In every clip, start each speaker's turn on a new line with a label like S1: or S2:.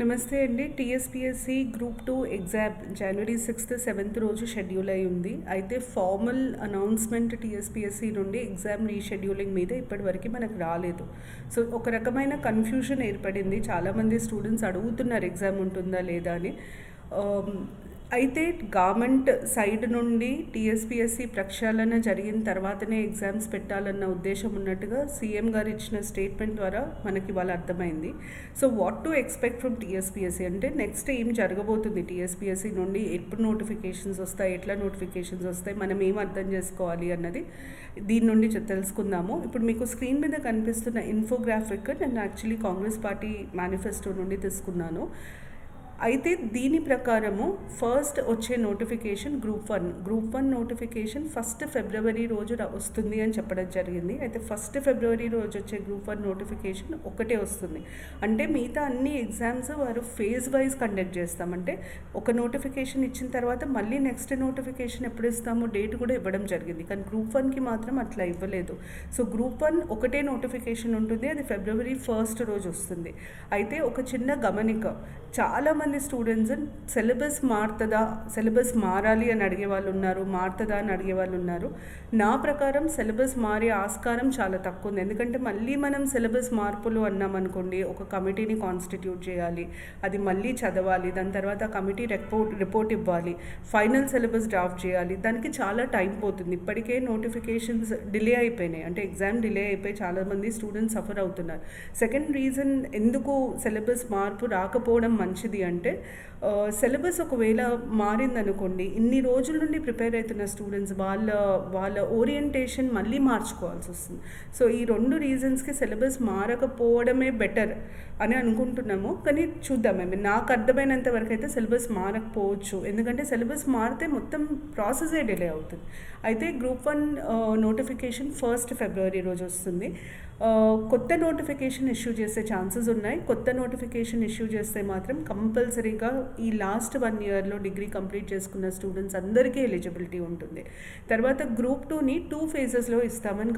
S1: నమస్తే అండి. TSPSC group 2 exam జనవరి 6th 7th రోజు షెడ్యూల్ అయి ఉంది. అయితే ఫార్మల్ అనౌన్స్మెంట్ టీఎస్పీఎస్సీ నుండి ఎగ్జామ్ రీషెడ్యూలింగ్ మీద ఇప్పటివరకు మనకు రాలేదు. సో ఒక రకమైన కన్ఫ్యూజన్ ఏర్పడింది. చాలామంది స్టూడెంట్స్ అడుగుతున్నారు ఎగ్జామ్ ఉంటుందా లేదా అని. అయితే గవర్నమెంట్ సైడ్ నుండి టీఎస్పీఎస్సీ ప్రక్షాళన జరిగిన తర్వాతనే ఎగ్జామ్స్ పెట్టాలన్న ఉద్దేశం ఉన్నట్టుగా సీఎం గారు ఇచ్చిన స్టేట్మెంట్ ద్వారా మనకి వాళ్ళ అర్థమైంది. So what to expect from TSPSC అంటే నెక్స్ట్ ఏం జరగబోతుంది టీఎస్పీఎస్సీ నుండి, ఎప్పుడు నోటిఫికేషన్స్ వస్తాయి, ఎట్లా నోటిఫికేషన్స్ వస్తాయి, మనం ఏం అర్థం చేసుకోవాలి అన్నది దీని నుండి తెలుసుకుందాము. ఇప్పుడు మీకు స్క్రీన్ మీద కనిపిస్తున్న ఇన్ఫోగ్రాఫిక్ నేను యాక్చువల్లీ కాంగ్రెస్ పార్టీ మేనిఫెస్టో నుండి తీసుకున్నాను. అయితే దీని ప్రకారము ఫస్ట్ వచ్చే notification group one notification 1st February రోజు వస్తుంది అని చెప్పడం జరిగింది. అయితే 1st February రోజు వచ్చే గ్రూప్ 1 నోటిఫికేషన్ ఒకటే వస్తుంది. అంటే మిగతా అన్ని ఎగ్జామ్స్ వారు ఫేజ్ వైజ్ కండక్ట్ చేస్తామంటే ఒక నోటిఫికేషన్ ఇచ్చిన తర్వాత మళ్ళీ నెక్స్ట్ నోటిఫికేషన్ ఎప్పుడు ఇస్తామో డేట్ కూడా ఇవ్వడం జరిగింది. కానీ గ్రూప్ 1కి మాత్రం అట్లా ఇవ్వలేదు. సో గ్రూప్ 1 ఒకటే నోటిఫికేషన్ ఉంటుంది, అది February 1st రోజు వస్తుంది. అయితే ఒక చిన్న గమనిక, చాలామంది స్టూడెంట్స్ సిలబస్ మారుతుందా, సిలబస్ మారాలి అని అడిగే వాళ్ళు ఉన్నారు, మారుతుందా అని అడిగే వాళ్ళు ఉన్నారు. నా ప్రకారం సిలబస్ మారే ఆస్కారం చాలా తక్కువ ఉంది. ఎందుకంటే మళ్ళీ మనం సిలబస్ మార్పులు అన్నామనుకోండి, ఒక కమిటీని కాన్స్టిట్యూట్ చేయాలి, అది మళ్ళీ చదవాలి, దాని తర్వాత కమిటీ రిపోర్ట్ ఇవ్వాలి, ఫైనల్ సిలబస్ డ్రాఫ్ట్ చేయాలి, దానికి చాలా టైం పోతుంది. ఇప్పటికే నోటిఫికేషన్స్ డిలే అయిపోయినాయి, అంటే ఎగ్జామ్ డిలే అయిపోయి చాలామంది స్టూడెంట్స్ సఫర్ అవుతున్నారు. సెకండ్ రీజన్ ఎందుకు సిలబస్ మార్పు రాకపోవడం మంచిది అంటే సిలబస్ ఒకవేళ మారిందనుకోండి, ఇన్ని రోజుల నుండి ప్రిపేర్ అవుతున్న స్టూడెంట్స్ వాళ్ళ ఓరియంటేషన్ మళ్ళీ మార్చుకోవాల్సి వస్తుంది. సో ఈ 2 రీజన్స్కి సిలబస్ మారకపోవడమే బెటర్ అని అనుకుంటున్నాము. కానీ చూద్దాం, నాకు అర్థమైనంత వరకు అయితే సిలబస్ మారకపోవచ్చు, ఎందుకంటే సిలబస్ మారితే మొత్తం ప్రాసెసే డిలే అవుతుంది. అయితే గ్రూప్ 1 నోటిఫికేషన్ 1st February రోజు వస్తుంది. కొత్త నోటిఫికేషన్ ఇష్యూ చేసే ఛాన్సెస్ ఉన్నాయి. కొత్త నోటిఫికేషన్ ఇష్యూ చేస్తే మాత్రం కంపల్సరీగా ఈ లాస్ట్ 1 yearలో డిగ్రీ కంప్లీట్ చేసుకున్న స్టూడెంట్స్ అందరికీ ఎలిజిబిలిటీ ఉంటుంది. తర్వాత గ్రూప్ 2ని 2 phases ఇస్తామని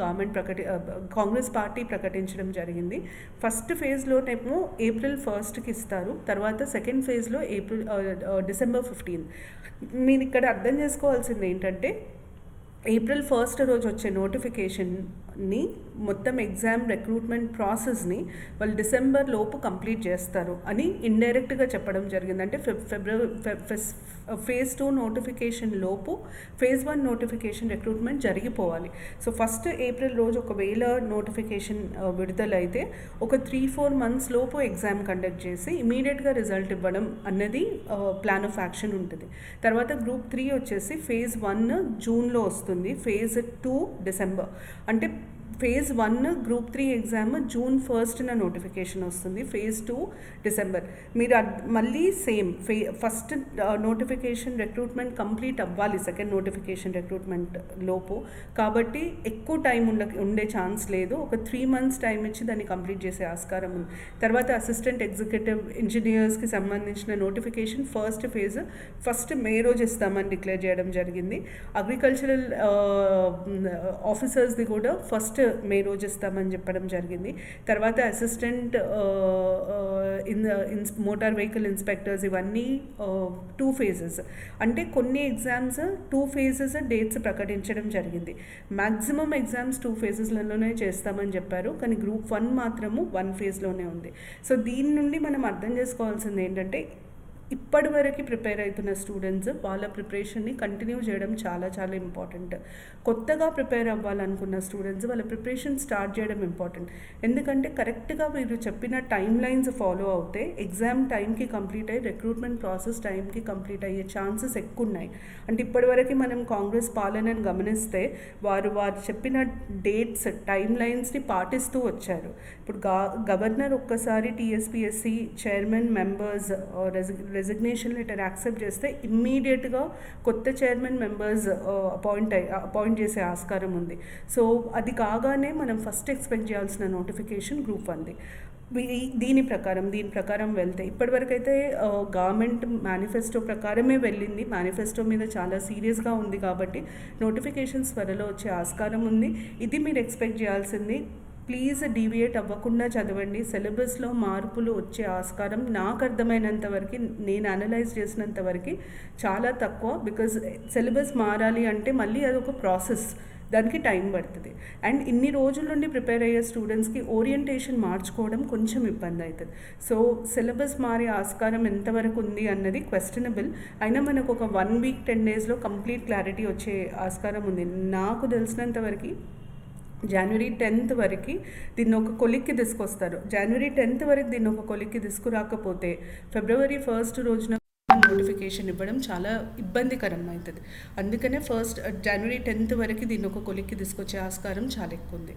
S1: కాంగ్రెస్ పార్టీ ప్రకటించడం జరిగింది. ఫస్ట్ ఫేజ్లోనేమో April 1st ఇస్తారు, తర్వాత సెకండ్ ఫేజ్లో December 15th. మీరు ఇక్కడ అర్థం చేసుకోవాల్సింది ఏంటంటే April 1st రోజు వచ్చే నోటిఫికేషన్ని మొత్తం ఎగ్జామ్ రిక్రూట్మెంట్ ప్రాసెస్ని వాళ్ళు డిసెంబర్ లోపు కంప్లీట్ చేస్తారు అని ఇండైరెక్ట్గా చెప్పడం జరిగింది. అంటే phase 2 నోటిఫికేషన్ లోపు phase 1 నోటిఫికేషన్ రిక్రూట్మెంట్ జరిగిపోవాలి. సో 1st April రోజు ఒకవేళ నోటిఫికేషన్ విడుదలైతే ఒక 3-4 months లోపు ఎగ్జామ్ కండక్ట్ చేసి ఇమీడియట్గా రిజల్ట్ ఇవ్వడం అన్నది ప్లాన్ ఆఫ్ యాక్షన్ ఉంటుంది. తర్వాత గ్రూప్ 3 వచ్చేసి phase 1 జూన్లో వస్తుంది, phase 2 December. అంటే phase 1 group 3 exam June 1st notification వస్తుంది, phase 2 December. మీరు మళ్ళీ same first notification recruitment complete అవ్వాలి సెకండ్ నోటిఫికేషన్ రిక్రూట్మెంట్ లోపు, కాబట్టి ఎక్కువ టైం ఉండే ఛాన్స్ లేదు. ఒక 3 months టైం ఇచ్చి దాన్ని కంప్లీట్ చేసే ఆస్కారం ఉంది. తర్వాత అసిస్టెంట్ ఎగ్జిక్యూటివ్ ఇంజనీర్స్కి సంబంధించిన notification first phase 1st May రోజు ఇస్తామని డిక్లేర్ చేయడం జరిగింది. అగ్రికల్చరల్ ఆఫీసర్స్ది కూడా 1st May రోజు ఇస్తామని చెప్పడం జరిగింది. తర్వాత అసిస్టెంట్ మోటార్ వెహికల్ ఇన్స్పెక్టర్స్, ఇవన్నీ 2 phases. అంటే కొన్ని ఎగ్జామ్స్ 2 phases డేట్స్ ప్రకటించడం జరిగింది. మ్యాక్సిమం ఎగ్జామ్స్ 2 phases చేస్తామని చెప్పారు, కానీ గ్రూప్ 1 మాత్రము 1 phase ఉంది. సో దీని నుండి మనం అర్థం చేసుకోవాల్సింది ఏంటంటే ఇప్పటివరకు ప్రిపేర్ అవుతున్న స్టూడెంట్స్ వాళ్ళ ప్రిపరేషన్ని కంటిన్యూ చేయడం చాలా చాలా ఇంపార్టెంట్. కొత్తగా ప్రిపేర్ అవ్వాలనుకున్న స్టూడెంట్స్ వాళ్ళ ప్రిపరేషన్ స్టార్ట్ చేయడం ఇంపార్టెంట్. ఎందుకంటే కరెక్ట్గా మీరు చెప్పిన టైం లైన్స్ ఫాలో అవుతే ఎగ్జామ్ టైంకి కంప్లీట్ అయ్యి రిక్రూట్మెంట్ ప్రాసెస్ టైంకి కంప్లీట్ అయ్యే ఛాన్సెస్ ఎక్కువ ఉన్నాయి. అంటే ఇప్పటివరకు మనం కాంగ్రెస్ పాలనను గమనిస్తే వారు చెప్పిన డేట్స్ టైం లైన్స్ని పాటిస్తూ వచ్చారు. ఇప్పుడు గవర్నర్ ఒక్కసారి TSPSC chairman members resignation letter accept చేస్తే ఇమ్మీడియట్గా కొత్త చైర్మన్ మెంబర్స్ అపాయింట్ చేసే ఆస్కారం ఉంది. సో అది కాగానే మనం ఫస్ట్ ఎక్స్పెక్ట్ చేయాల్సిన నోటిఫికేషన్ గ్రూప్ 1ది. దీని ప్రకారం వెళ్తే ఇప్పటివరకు అయితే గవర్నమెంట్ మేనిఫెస్టో ప్రకారమే వెళ్ళింది. మేనిఫెస్టో మీద చాలా సీరియస్గా ఉంది కాబట్టి నోటిఫికేషన్స్ త్వరలో వచ్చే ఆస్కారం ఉంది. ఇది మీరు ఎక్స్పెక్ట్ చేయాల్సింది. ప్లీజ్ డీవియేట్ అవ్వకుండా చదవండి. సిలబస్లో మార్పులు వచ్చే ఆస్కారం నాకు అర్థమైనంత వరకు, నేను అనలైజ్ చేసినంత వరకు చాలా తక్కువ. బికాజ్ సిలబస్ మారాలి అంటే మళ్ళీ అదొక ప్రాసెస్, దానికి టైం పడుతుంది. అండ్ ఇన్ని రోజుల నుండి ప్రిపేర్ అయ్యే స్టూడెంట్స్కి ఓరియంటేషన్ మార్చుకోవడం కొంచెం ఇబ్బంది అవుతుంది. సో సిలబస్ మారే ఆస్కారం ఎంతవరకు ఉంది అన్నది క్వశ్చనబుల్. అయినా మనకు ఒక 1 వీక్ 10 డేస్లో కంప్లీట్ క్లారిటీ వచ్చే ఆస్కారం ఉంది. నాకు తెలిసినంత వరకు జనవరి 10th వరకు దీన్ని ఒక కొలిక్కి తీసుకొస్తారు. జనవరి 10th వరకు దీన్ని ఒక కొలిక్కి తీసుకురాకపోతే ఫిబ్రవరి 1st రోజున నోటిఫికేషన్ ఇవ్వడం చాలా ఇబ్బందికరం అవుతుంది. అందుకనే జనవరి 10th వరకు దీన్ని ఒక కొలిక్కి తీసుకొచ్చే ఆస్కారం చాలా ఎక్కువ ఉంది.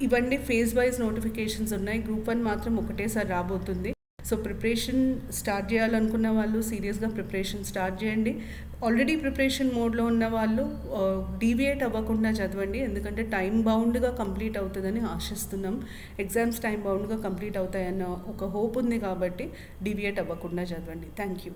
S1: ఇవన్నీ ఫేజ్ వైజ్ నోటిఫికేషన్స్ ఉన్నాయి. గ్రూప్ 1 మాత్రం ఒకటేసారి రాబోతుంది. సో ప్రిపరేషన్ స్టార్ట్ చేయాలనుకున్న వాళ్ళు సీరియస్గా ప్రిపరేషన్ స్టార్ట్ చేయండి. ఆల్రెడీ ప్రిపరేషన్ మోడ్లో ఉన్న వాళ్ళు డీవియేట్ అవ్వకుండా చదవండి. ఎందుకంటే టైం బౌండ్గా కంప్లీట్ అవుతుందని ఆశిస్తున్నాం. ఎగ్జామ్స్ టైం బౌండ్గా కంప్లీట్ అవుతాయన్న ఒక హోప్ ఉంది కాబట్టి డీవియేట్ అవ్వకుండా చదవండి. Thank you.